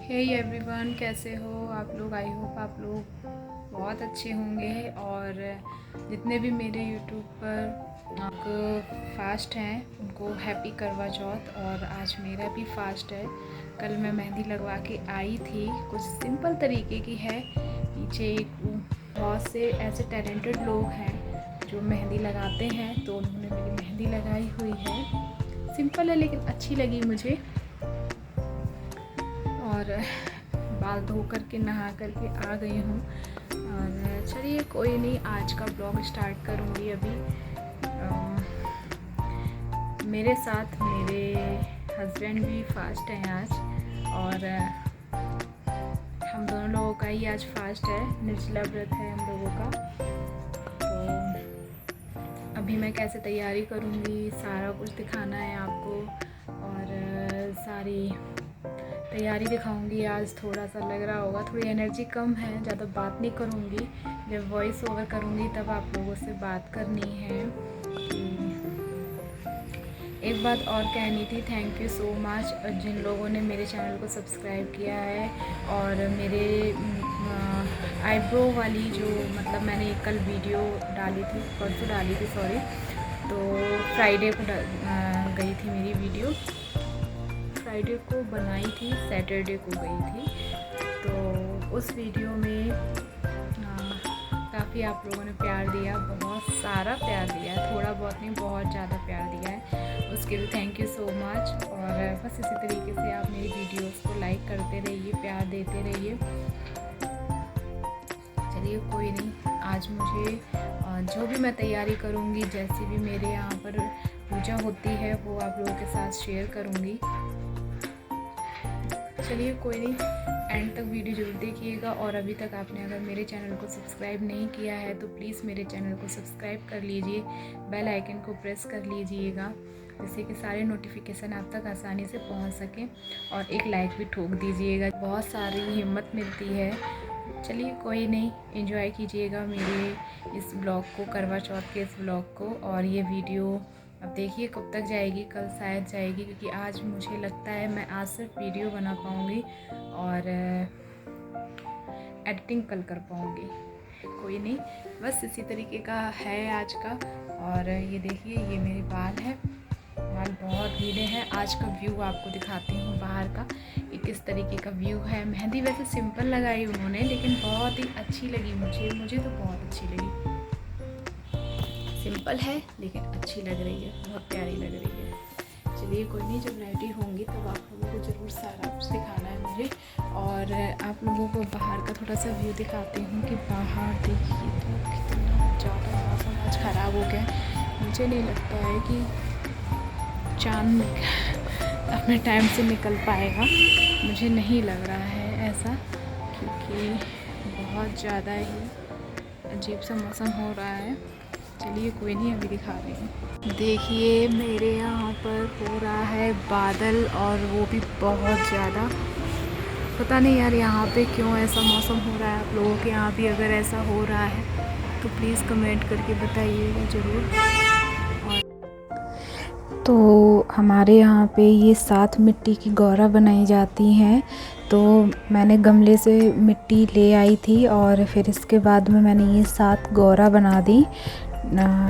Hey everyone, कैसे हो आप लोग। आई होप आप लोग बहुत अच्छे होंगे। और जितने भी मेरे यूट्यूब पर आपको फास्ट हैं उनको हैप्पी करवा चौथ। और आज मेरा भी फास्ट है। कल मैं मेहंदी लगवा के आई थी, कुछ सिंपल तरीके की है। पीछे बहुत से ऐसे टैलेंटेड लोग हैं जो मेहंदी लगाते हैं, तो उन्होंने मेरी मेहंदी लगाई हुई है। सिंपल है लेकिन अच्छी लगी मुझे। और बाल धो करके नहा करके आ गई हूँ। और चलिए कोई नहीं, आज का ब्लॉग स्टार्ट करूँगी अभी। मेरे साथ मेरे हस्बैंड भी फास्ट हैं आज, और हम दोनों लोगों का ही आज फास्ट है, निर्जला व्रत है हम लोगों का। तो अभी मैं कैसे तैयारी करूँगी सारा कुछ दिखाना है आपको, और सारी तैयारी दिखाऊंगी। आज थोड़ा सा लग रहा होगा, थोड़ी एनर्जी कम है, ज़्यादा बात नहीं करूँगी। जब वॉइस ओवर करूँगी तब आप लोगों से बात करनी है। एक बात और कहनी थी, थैंक यू सो मच जिन लोगों ने मेरे चैनल को सब्सक्राइब किया है। और मेरे आईब्रो वाली जो मतलब मैंने कल वीडियो डाली थी, परसों डाली थी सॉरी, तो फ्राइडे को गई थी मेरी वीडियो। फ्राइडे को बनाई थी, सैटरडे को गई थी। तो उस वीडियो में काफ़ी आप लोगों ने प्यार दिया, बहुत सारा प्यार दिया है, थोड़ा बहुत नहीं बहुत ज़्यादा प्यार दिया है। उसके लिए थैंक यू सो मच। और बस इसी तरीके से आप मेरी वीडियोस को लाइक करते रहिए, प्यार देते रहिए। चलिए कोई नहीं, आज मुझे जो भी मैं तैयारी करूँगी, जैसी भी मेरे यहाँ पर पूजा होती है, वो आप लोगों के साथ शेयर करूँगी। चलिए कोई नहीं, एंड तक वीडियो जरूर देखिएगा। और अभी तक आपने अगर मेरे चैनल को सब्सक्राइब नहीं किया है तो प्लीज़ मेरे चैनल को सब्सक्राइब कर लीजिए, बेल आइकन को प्रेस कर लीजिएगा, जिससे कि सारे नोटिफिकेशन आप तक आसानी से पहुंच सकें। और एक लाइक भी ठोक दीजिएगा, बहुत सारी हिम्मत मिलती है। चलिए कोई नहीं, एंजॉय कीजिएगा मेरे इस ब्लॉग को, करवा चौथ के इस ब्लॉग को। और ये वीडियो अब देखिए कब तक जाएगी, कल शायद जाएगी, क्योंकि आज मुझे लगता है मैं आज सिर्फ वीडियो बना पाऊँगी और एडिटिंग कल कर पाऊँगी। कोई नहीं, बस इसी तरीके का है आज का। और ये देखिए, ये मेरे बाल है, बाल बहुत गीले हैं। आज का व्यू आपको दिखाती हूँ बाहर का, ये किस तरीके का व्यू है। मेहंदी वैसे सिंपल लगाई उन्होंने, लेकिन बहुत ही अच्छी लगी मुझे तो बहुत अच्छी लगी। सिंपल है लेकिन अच्छी लग रही है, बहुत प्यारी लग रही है। चलिए कोई नहीं, जब रेडी होंगी तब आप लोगों को ज़रूर सारा कुछ दिखाना है मुझे। और आप लोगों को बाहर का थोड़ा सा व्यू दिखाती हूँ कि बाहर देखिए तो कितना ज़्यादा मौसम आज ख़राब हो गया। मुझे नहीं लगता है कि चाँद अपने टाइम से निकल पाएगा, मुझे नहीं लग रहा है ऐसा, क्योंकि बहुत ज़्यादा ही अजीब सा मौसम हो रहा है। चलिए कोई नहीं, अभी दिखा रही हूँ। देखिए मेरे यहाँ पर हो रहा है बादल, और वो भी बहुत ज़्यादा। पता नहीं यार यहाँ पे क्यों ऐसा मौसम हो रहा है। आप लोगों के यहाँ भी अगर ऐसा हो रहा है तो प्लीज़ कमेंट करके बताइएगा ज़रूर। तो हमारे यहाँ पे ये 7 मिट्टी की गौरा बनाई जाती हैं। तो मैंने गमले से मिट्टी ले आई थी, और फिर इसके बाद में मैंने ये 7 गौरा बना दी।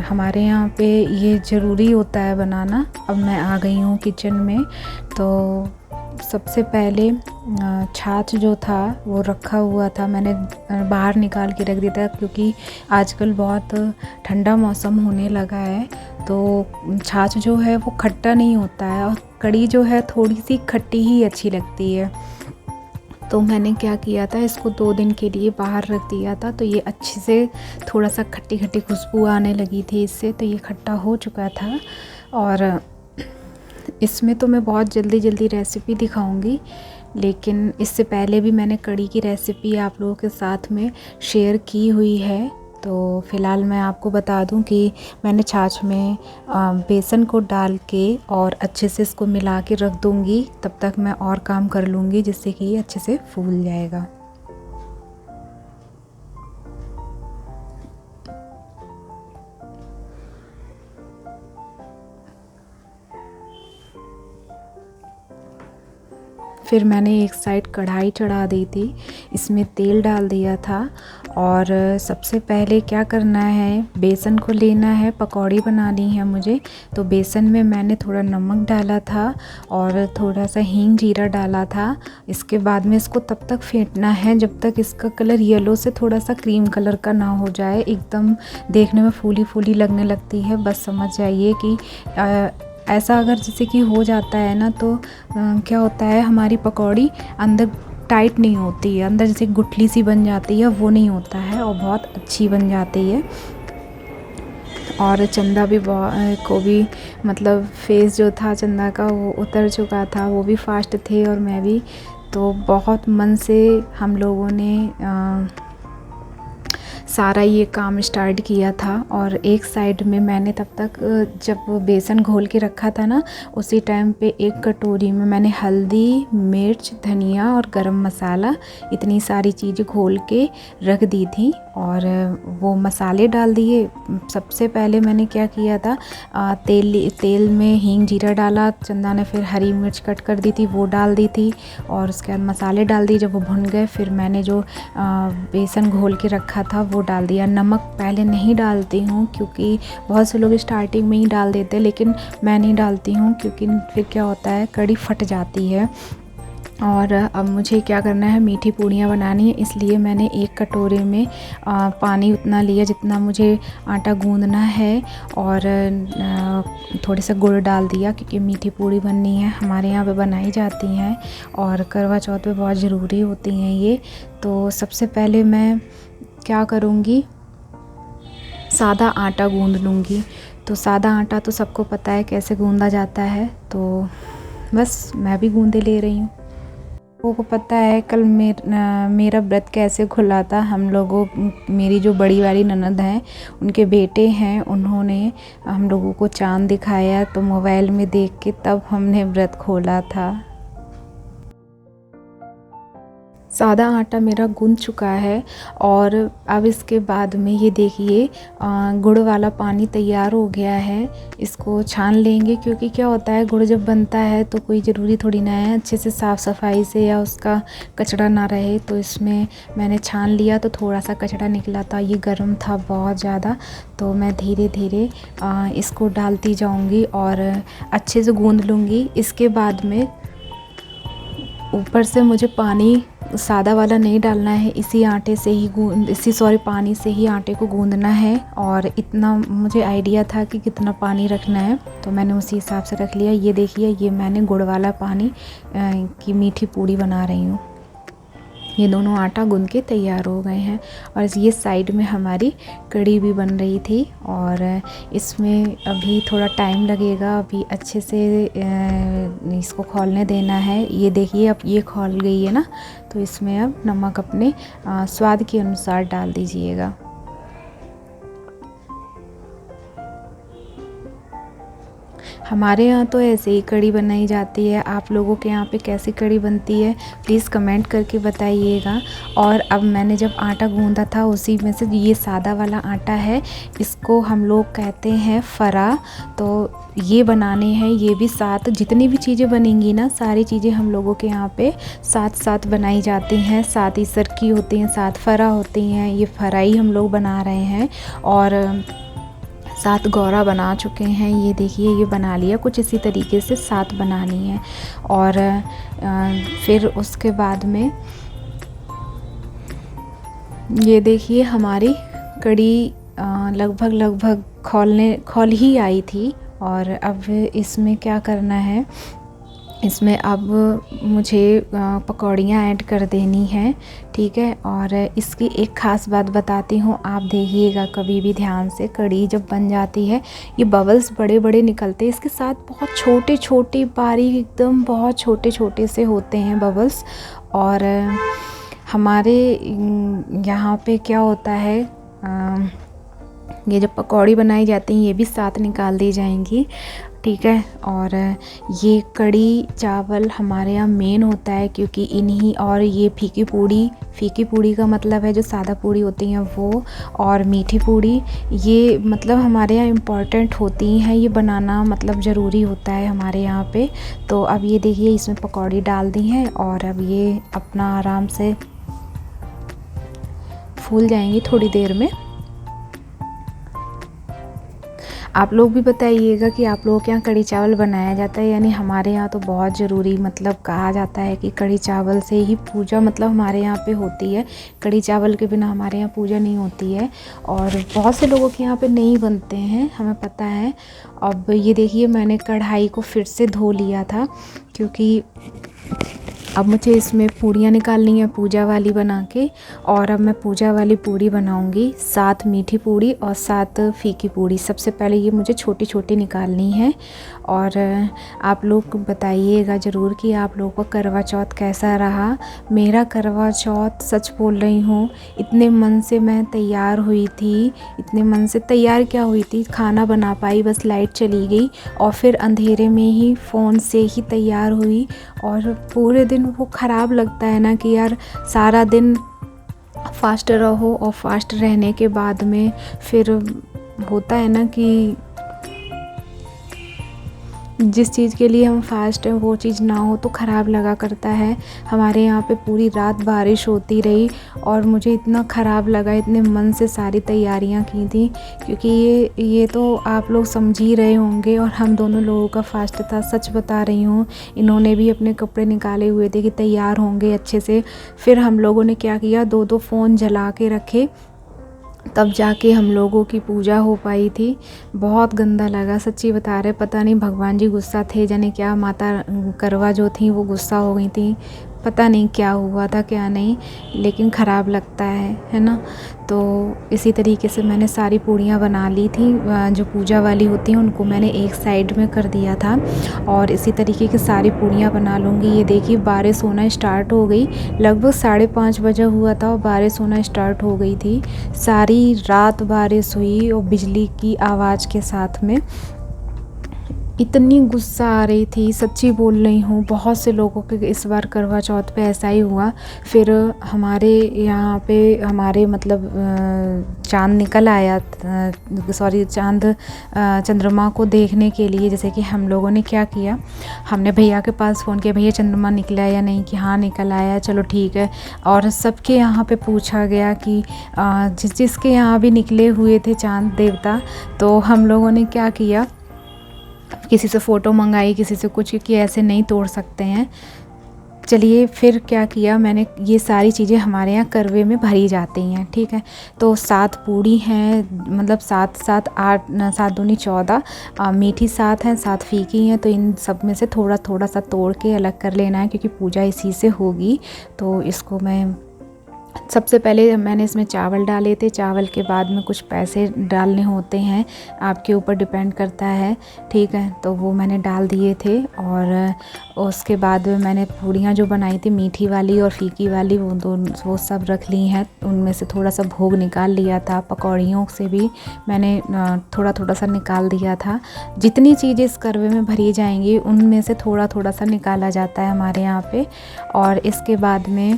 हमारे यहाँ पे ये ज़रूरी होता है बनाना। अब मैं आ गई हूँ किचन में। तो सबसे पहले छाछ जो था वो रखा हुआ था, मैंने बाहर निकाल के रख दिया था, क्योंकि आजकल बहुत ठंडा मौसम होने लगा है। तो छाछ जो है वो खट्टा नहीं होता है, और कड़ी जो है थोड़ी सी खट्टी ही अच्छी लगती है। तो मैंने क्या किया था, इसको 2 दिन के लिए बाहर रख दिया था। तो ये अच्छे से थोड़ा सा खट्टी खट्टी खुशबू आने लगी थी इससे, तो ये खट्टा हो चुका था। और इसमें तो मैं बहुत जल्दी जल्दी रेसिपी दिखाऊंगी, लेकिन इससे पहले भी मैंने कड़ी की रेसिपी आप लोगों के साथ में शेयर की हुई है। तो फ़िलहाल मैं आपको बता दूं कि मैंने छाछ में बेसन को डाल के और अच्छे से इसको मिला के रख दूंगी। तब तक मैं और काम कर लूँगी, जिससे कि ये अच्छे से फूल जाएगा। फिर मैंने एक साइड कढ़ाई चढ़ा दी थी, इसमें तेल डाल दिया था। और सबसे पहले क्या करना है, बेसन को लेना है, पकौड़ी बनानी है मुझे। तो बेसन में मैंने थोड़ा नमक डाला था और थोड़ा सा हींग जीरा डाला था। इसके बाद में इसको तब तक फेंटना है जब तक इसका कलर येलो से थोड़ा सा क्रीम कलर का ना हो जाए। एकदम देखने में फूली फूली लगने लगती है, बस समझ जाइए कि ऐसा अगर जैसे कि हो जाता है ना, तो क्या होता है, हमारी पकौड़ी अंदर टाइट नहीं होती है, अंदर जैसे गुठली सी बन जाती है, वो नहीं होता है और बहुत अच्छी बन जाती है। और चंदा भी को भी मतलब फेस जो था चंदा का वो उतर चुका था, वो भी फास्ट थे और मैं भी। तो बहुत मन से हम लोगों ने सारा ये काम स्टार्ट किया था। और एक साइड में मैंने तब तक जब बेसन घोल के रखा था ना, उसी टाइम पे एक कटोरी में मैंने हल्दी, मिर्च, धनिया और गरम मसाला इतनी सारी चीज़ें घोल के रख दी थी और वो मसाले डाल दिए। सबसे पहले मैंने क्या किया था, तेल में हींग जीरा डाला, चंदा ने फिर हरी मिर्च कट कर दी थी वो डाल दी थी और उसके बाद मसाले डाल दिए। जब वो भुन गए फिर मैंने जो बेसन घोल के रखा था वो डाल दिया। नमक पहले नहीं डालती हूँ क्योंकि बहुत से लोग स्टार्टिंग में ही डाल देते हैं, लेकिन मैं नहीं डालती हूँ क्योंकि फिर क्या होता है, कड़ी फट जाती है। और अब मुझे क्या करना है, मीठी पूड़ियाँ बनानी है, इसलिए मैंने एक कटोरे में पानी उतना लिया जितना मुझे आटा गूंदना है और थोड़ी सा गुड़ डाल दिया क्योंकि मीठी पूड़ी बननी है, हमारे यहाँ पे बनाई जाती हैं और करवा चौथ पे बहुत ज़रूरी होती हैं ये। तो सबसे पहले मैं क्या करूँगी, सादा आटा गूंद लूँगी। तो सादा आटा तो सबको पता है कैसे गूंदा जाता है, तो बस मैं भी गूंदे ले रही हूँ। लोगों को पता है कल मेरा व्रत कैसे खुला था। हम लोगों, मेरी जो बड़ी वाली ननद हैं उनके बेटे हैं, उन्होंने हम लोगों को चाँद दिखाया तो मोबाइल में देख के तब हमने व्रत खोला था। सादा आटा मेरा गूंद चुका है और अब इसके बाद में ये देखिए गुड़ वाला पानी तैयार हो गया है। इसको छान लेंगे क्योंकि क्या होता है, गुड़ जब बनता है तो कोई ज़रूरी थोड़ी ना है अच्छे से साफ़ सफाई से या उसका कचरा ना रहे। तो इसमें मैंने छान लिया तो थोड़ा सा कचरा निकला था, ये गर्म था बहुत ज़्यादा। तो मैं धीरे धीरे इसको डालती जाऊँगी और अच्छे से गूंद लूँगी। इसके बाद में ऊपर से मुझे पानी सादा वाला नहीं डालना है, इसी पानी से ही आटे को गूंदना है। और इतना मुझे आइडिया था कि कितना पानी रखना है तो मैंने उसी हिसाब से रख लिया। ये देखिए, ये मैंने गुड़ वाला पानी की मीठी पूड़ी बना रही हूँ। ये दोनों आटा गूंद के तैयार हो गए हैं और ये साइड में हमारी कड़ी भी बन रही थी और इसमें अभी थोड़ा टाइम लगेगा, अभी अच्छे से इसको खौलने देना है। ये देखिए अब ये खौल गई है ना, तो इसमें अब नमक अपने स्वाद के अनुसार डाल दीजिएगा। हमारे यहाँ तो ऐसे ही कड़ी बनाई जाती है, आप लोगों के यहाँ पे कैसी कड़ी बनती है प्लीज़ कमेंट करके बताइएगा। और अब मैंने जब आटा गूंदा था उसी में से ये सादा वाला आटा है, इसको हम लोग कहते हैं फरा। तो ये बनाने हैं, ये भी साथ जितनी भी चीज़ें बनेंगी ना, सारी चीज़ें हम लोगों के यहाँ पे साथ साथ बनाई जाती हैं। साथ ही सरकी होती हैं, साथ फरा होती हैं, ये फराई हम लोग बना रहे हैं। और सात गौरा बना चुके हैं, ये देखिए ये बना लिया, कुछ इसी तरीके से सात बनानी है। और फिर उसके बाद में ये देखिए हमारी कड़ी लगभग खौल ही आई थी। और अब इसमें क्या करना है, इसमें अब मुझे पकौड़ियाँ ऐड कर देनी है, ठीक है। और इसकी एक ख़ास बात बताती हूँ, आप देखिएगा कभी भी ध्यान से, कड़ी जब बन जाती है ये बबल्स बड़े बड़े निकलते हैं, इसके साथ बहुत छोटे छोटे बारीक एकदम बहुत छोटे छोटे से होते हैं बबल्स। और हमारे यहाँ पे क्या होता है, ये जब पकौड़ी बनाई जाती हैं ये भी साथ निकाल दी जाएंगी। ठीक है। और ये कढ़ी चावल हमारे यहाँ मेन होता है, क्योंकि इन्हीं, और ये फीकी पूड़ी का मतलब है जो सादा पूड़ी होती हैं वो, और मीठी पूड़ी, ये मतलब हमारे यहाँ इम्पॉर्टेंट होती हैं, ये बनाना मतलब ज़रूरी होता है हमारे यहाँ पे। तो अब ये देखिए इसमें पकौड़ी डाल दी हैं और अब ये अपना आराम से फूल जाएंगी थोड़ी देर में। आप लोग भी बताइएगा कि आप लोगों के यहाँ कढ़ी चावल बनाया जाता है यानी। हमारे यहाँ तो बहुत ज़रूरी मतलब कहा जाता है कि कढ़ी चावल से ही पूजा मतलब हमारे यहाँ पे होती है। कढ़ी चावल के बिना हमारे यहाँ पूजा नहीं होती है, और बहुत से लोगों के यहाँ पे नहीं बनते हैं, हमें पता है। अब ये देखिए मैंने कढ़ाई को फिर से धो लिया था, क्योंकि अब मुझे इसमें पूड़ियाँ निकालनी है पूजा वाली बना के। और अब मैं पूजा वाली पूड़ी बनाऊंगी, 7 मीठी पूड़ी और 7 फीकी पूड़ी। सबसे पहले ये मुझे छोटी छोटी निकालनी है। और आप लोग बताइएगा ज़रूर कि आप लोगों को करवा चौथ कैसा रहा। मेरा करवा चौथ सच बोल रही हूँ, इतने मन से मैं तैयार हुई थी, इतने मन से तैयार क्या हुई थी, खाना बना पाई, बस लाइट चली गई और फिर अंधेरे में ही फ़ोन से ही तैयार हुई। और पूरे दिन वो ख़राब लगता है ना कि यार सारा दिन फास्ट रहो, और फास्ट रहने के बाद में फिर होता है ना कि जिस चीज़ के लिए हम फास्ट हैं वो चीज़ ना हो तो ख़राब लगा करता है। हमारे यहाँ पे पूरी रात बारिश होती रही और मुझे इतना ख़राब लगा, इतने मन से सारी तैयारियाँ की थी, क्योंकि ये तो आप लोग समझ ही रहे होंगे। और हम दोनों लोगों का फास्ट था, सच बता रही हूँ। इन्होंने भी अपने कपड़े निकाले हुए थे कि तैयार होंगे अच्छे से। फिर हम लोगों ने क्या किया, 2 फ़ोन जला के रखे, तब जाके हम लोगों की पूजा हो पाई थी। बहुत गंदा लगा, सच्ची बता रहे। पता नहीं भगवान जी गुस्सा थे जाने क्या, माता करवा जो थी वो गुस्सा हो गई थी, पता नहीं क्या हुआ था क्या नहीं, लेकिन ख़राब लगता है ना। तो इसी तरीके से मैंने सारी पूड़ियाँ बना ली थी, जो पूजा वाली होती हैं उनको मैंने एक साइड में कर दिया था। और इसी तरीके की सारी पूड़ियाँ बना लूँगी। ये देखिए बारिश होना स्टार्ट हो गई, लगभग 5:30 बजे हुआ था और बारिश होना स्टार्ट हो गई थी। सारी रात बारिश हुई और बिजली की आवाज़ के साथ में। इतनी गुस्सा आ रही थी, सच्ची बोल रही हूँ। बहुत से लोगों के इस बार करवा चौथ पे ऐसा ही हुआ। फिर हमारे यहाँ पे हमारे मतलब चाँद निकल आया, सॉरी चाँद चंद्रमा को देखने के लिए। जैसे कि हम लोगों ने क्या किया, हमने भैया के पास फ़ोन किया, भैया चंद्रमा निकला या नहीं, कि हाँ निकल आया, चलो ठीक है। और सबके यहाँ पे पूछा गया कि जिसके यहाँ भी निकले हुए थे चाँद देवता, तो हम लोगों ने क्या किया, किसी से फ़ोटो मंगाई, किसी से कुछ, क्योंकि ऐसे नहीं तोड़ सकते हैं। चलिए फिर क्या किया मैंने, ये सारी चीज़ें हमारे यहाँ करवे में भरी जाती हैं, ठीक है। तो 7 पूड़ी हैं, मतलब 7 7 8 7 दूनी 14, मीठी 7 हैं, 7 फीकी हैं। तो इन सब में से थोड़ा थोड़ा सा तोड़ के अलग कर लेना है, क्योंकि पूजा इसी से होगी। तो इसको मैं सबसे पहले मैंने इसमें चावल डाले थे, चावल के बाद में कुछ पैसे डालने होते हैं, आपके ऊपर डिपेंड करता है, ठीक है। तो वो मैंने डाल दिए थे। और उसके बाद में मैंने पूड़ियाँ जो बनाई थी मीठी वाली और फीकी वाली, वो सब रख ली हैं। उनमें से थोड़ा सा भोग निकाल लिया था, पकौड़ियों से भी मैंने थोड़ा थोड़ा सा निकाल दिया था। जितनी चीज़ें इस करवे में भरी जाएंगी उनमें से थोड़ा थोड़ा सा निकाला जाता है हमारे यहाँ पे। और इसके बाद में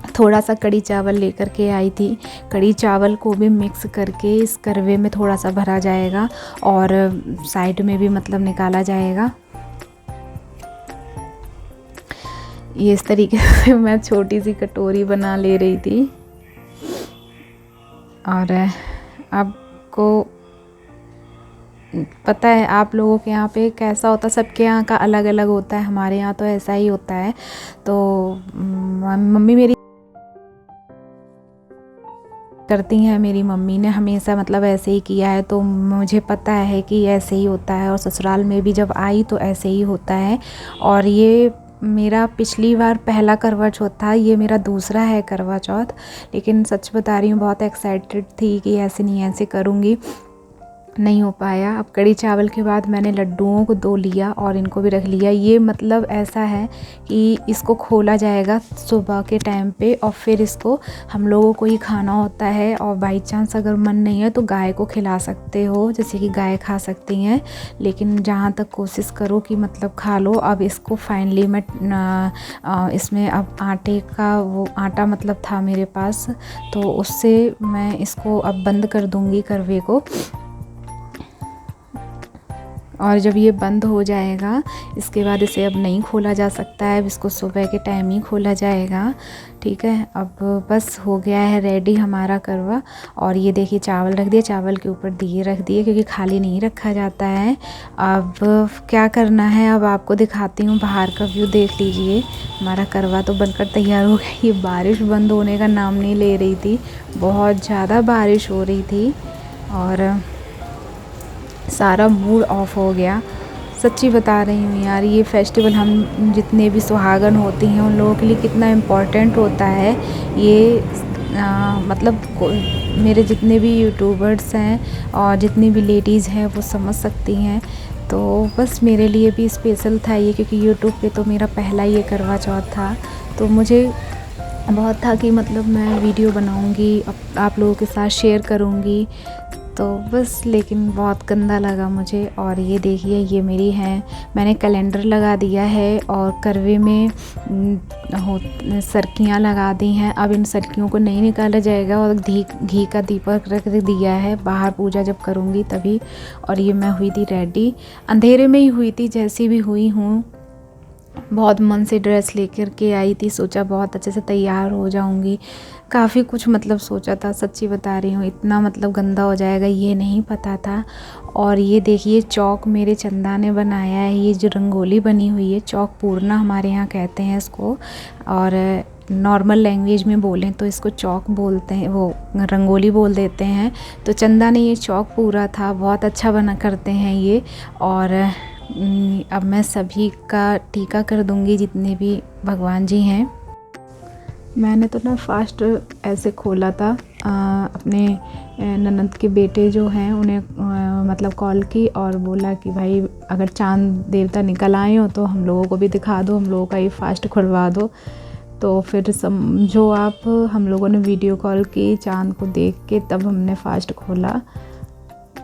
थोड़ा सा कढ़ी चावल लेकर के आई थी, कढ़ी चावल को भी मिक्स करके इस करवे में थोड़ा सा भरा जाएगा और साइड में भी मतलब निकाला जाएगा। ये इस तरीके से मैं छोटी सी कटोरी बना ले रही थी। और आपको पता है आप लोगों के यहाँ पे कैसा होता है, सबके यहाँ का अलग अलग होता है, हमारे यहाँ तो ऐसा ही होता है। तो मम्मी मेरी करती हैं, मेरी मम्मी ने हमेशा मतलब ऐसे ही किया है, तो मुझे पता है कि ऐसे ही होता है। और ससुराल में भी जब आई तो ऐसे ही होता है। और ये मेरा पिछली बार पहला करवा चौथ था, ये मेरा दूसरा है करवा चौथ। लेकिन सच बता रही हूँ बहुत एक्साइटेड थी कि ऐसे नहीं ऐसे करूँगी। नहीं हो पाया। अब कढ़ी चावल के बाद मैंने लड्डुओं को धो लिया और इनको भी रख लिया। ये मतलब ऐसा है कि इसको खोला जाएगा सुबह के टाइम पे और फिर इसको हम लोगों को ही खाना होता है। और बाई चांस अगर मन नहीं है तो गाय को खिला सकते हो, जैसे कि गाय खा सकती हैं, लेकिन जहाँ तक कोशिश करो कि मतलब खा लो। अब इसको फाइनली मैं इसमें अब आटे का वो आटा मतलब था मेरे पास, तो उससे मैं इसको अब बंद कर दूँगी करवे को। और जब ये बंद हो जाएगा इसके बाद इसे अब नहीं खोला जा सकता है, अब इसको सुबह के टाइम ही खोला जाएगा। ठीक है, अब बस हो गया है रेडी हमारा करवा। और ये देखिए चावल रख दिए, चावल के ऊपर दिए रख दिए क्योंकि खाली नहीं रखा जाता है। अब क्या करना है अब आपको दिखाती हूँ, बाहर का व्यू देख लीजिए। हमारा करवा तो बनकर तैयार हो गया। ये बारिश बंद होने का नाम नहीं ले रही थी, बहुत ज़्यादा बारिश हो रही थी और सारा मूड ऑफ हो गया। सच्ची बता रही हूँ यार, ये फेस्टिवल हम जितने भी सुहागन होती हैं उन लोगों के लिए कितना इम्पोर्टेंट होता है ये। मतलब मेरे जितने भी यूट्यूबर्स हैं और जितनी भी लेडीज़ हैं वो समझ सकती हैं। तो बस मेरे लिए भी स्पेशल था ये, क्योंकि यूट्यूब पे तो मेरा पहला ये करवा चौथ था। तो मुझे बहुत था कि मतलब मैं वीडियो बनाऊंगी, आप लोगों के साथ शेयर करूंगी, तो बस लेकिन बहुत गंदा लगा मुझे। और ये देखिए ये मेरी है, मैंने कैलेंडर लगा दिया है और करवे में सरकियाँ लगा दी हैं। अब इन सरकियों को नहीं निकाला जाएगा और घी का दीपक रख दिया है, बाहर पूजा जब करूँगी तभी। और ये मैं हुई थी रेडी, अंधेरे में ही हुई थी, जैसी भी हुई हूँ। बहुत मन से ड्रेस लेकर के आई थी, सोचा बहुत अच्छे से तैयार हो जाऊंगी, काफ़ी कुछ मतलब सोचा था। सच्ची बता रही हूँ, इतना मतलब गंदा हो जाएगा ये नहीं पता था। और ये देखिए चौक मेरे चंदा ने बनाया है, ये जो रंगोली बनी हुई है, चौक पूर्णा हमारे यहाँ कहते हैं इसको, और नॉर्मल लैंग्वेज में बोलें तो इसको चौक बोलते हैं, वो रंगोली बोल देते हैं। तो चंदा ने ये चौक पूरा था, बहुत अच्छा बना करते हैं ये। और अब मैं सभी का टीका कर दूंगी जितने भी भगवान जी हैं। मैंने तो ना फास्ट ऐसे खोला था, अपने ननद के बेटे जो हैं उन्हें मतलब कॉल की और बोला कि भाई अगर चांद देवता निकल आए हो तो हम लोगों को भी दिखा दो, हम लोगों का ये फास्ट खुलवा दो। तो फिर समझो आप, हम लोगों ने वीडियो कॉल की, चांद को देख के तब हमने फास्ट खोला।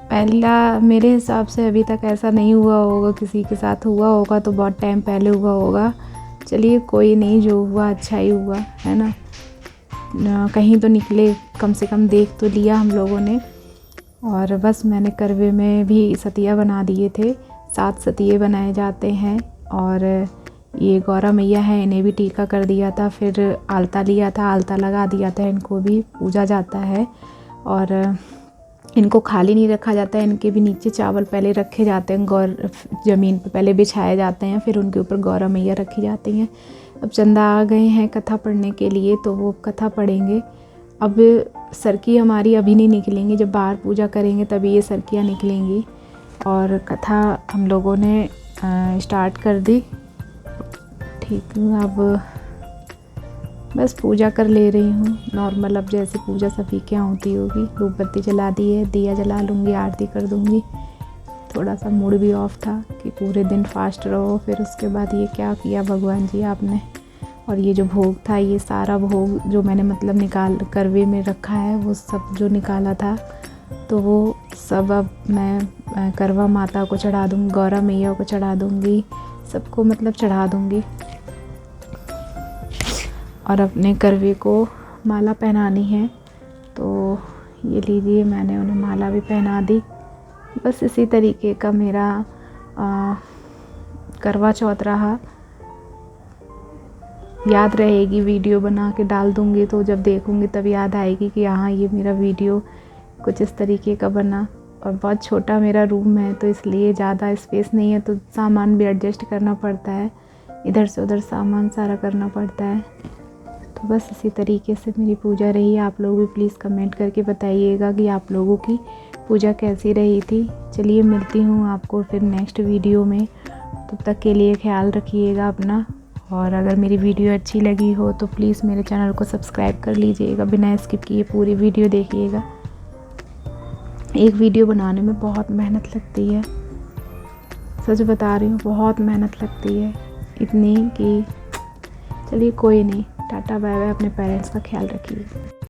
पहला मेरे हिसाब से अभी तक ऐसा नहीं हुआ होगा, किसी के साथ हुआ होगा तो बहुत टाइम पहले हुआ होगा। चलिए कोई नहीं, जो हुआ अच्छा ही हुआ, है ना, कहीं तो निकले, कम से कम देख तो लिया हम लोगों ने। और बस मैंने करवे में भी सतिया बना दिए थे, 7 सतिये बनाए जाते हैं। और ये गौरा मैया है, इन्हें भी टीका कर दिया था, फिर आलता लिया था, आलता लगा दिया था, इनको भी पूजा जाता है। और इनको खाली नहीं रखा जाता है, इनके भी नीचे चावल पहले रखे जाते हैं, ज़मीन पे पहले बिछाए जाते हैं, फिर उनके ऊपर गौरा मैया रखी जाती हैं। अब चंदा आ गए हैं कथा पढ़ने के लिए, तो वो कथा पढ़ेंगे। अब सरकी हमारी अभी नहीं निकलेंगी, जब बाहर पूजा करेंगे तभी ये सरकियाँ निकलेंगी। और कथा हम लोगों ने स्टार्ट कर दी। ठीक है, अब बस पूजा कर ले रही हूँ नॉर्मल, अब जैसे पूजा सभी के यहाँ होती होगी। धूप बत्ती जला दी है, दिया जला लूँगी, आरती कर दूँगी। थोड़ा सा मूड भी ऑफ था कि पूरे दिन फास्ट रहो, फिर उसके बाद ये क्या किया भगवान जी आपने। और ये जो भोग था, ये सारा भोग जो मैंने मतलब निकाल करवे में रखा है, वो सब जो निकाला था, तो वो सब अब मैं करवा माता को चढ़ा दूँगी, गौरा मैया को चढ़ा दूँगी, सबको मतलब चढ़ा दूँगी। और अपने करवे को माला पहनानी है, तो ये लीजिए मैंने उन्हें माला भी पहना दी। बस इसी तरीके का मेरा करवा चौथ रहा। याद रहेगी, वीडियो बना के डाल दूँगी, तो जब देखूँगी तब याद आएगी कि हाँ ये मेरा वीडियो कुछ इस तरीके का बना। और बहुत छोटा मेरा रूम है, तो इसलिए ज़्यादा स्पेस नहीं है, तो सामान भी एडजस्ट करना पड़ता है, इधर से उधर सामान सारा करना पड़ता है। तो बस इसी तरीके से मेरी पूजा रही। आप लोग भी प्लीज़ कमेंट करके बताइएगा कि आप लोगों की पूजा कैसी रही थी। चलिए मिलती हूँ आपको फिर नेक्स्ट वीडियो में, तब तक के लिए ख्याल रखिएगा अपना। और अगर मेरी वीडियो अच्छी लगी हो तो प्लीज़ मेरे चैनल को सब्सक्राइब कर लीजिएगा, बिना स्किप किए पूरी वीडियो देखिएगा। एक वीडियो बनाने में बहुत मेहनत लगती है, सच बता रही हूँ, बहुत मेहनत लगती है, इतनी कि चलिए कोई नहीं। टाटा बाय बाय, अपने पेरेंट्स का ख्याल रखिए।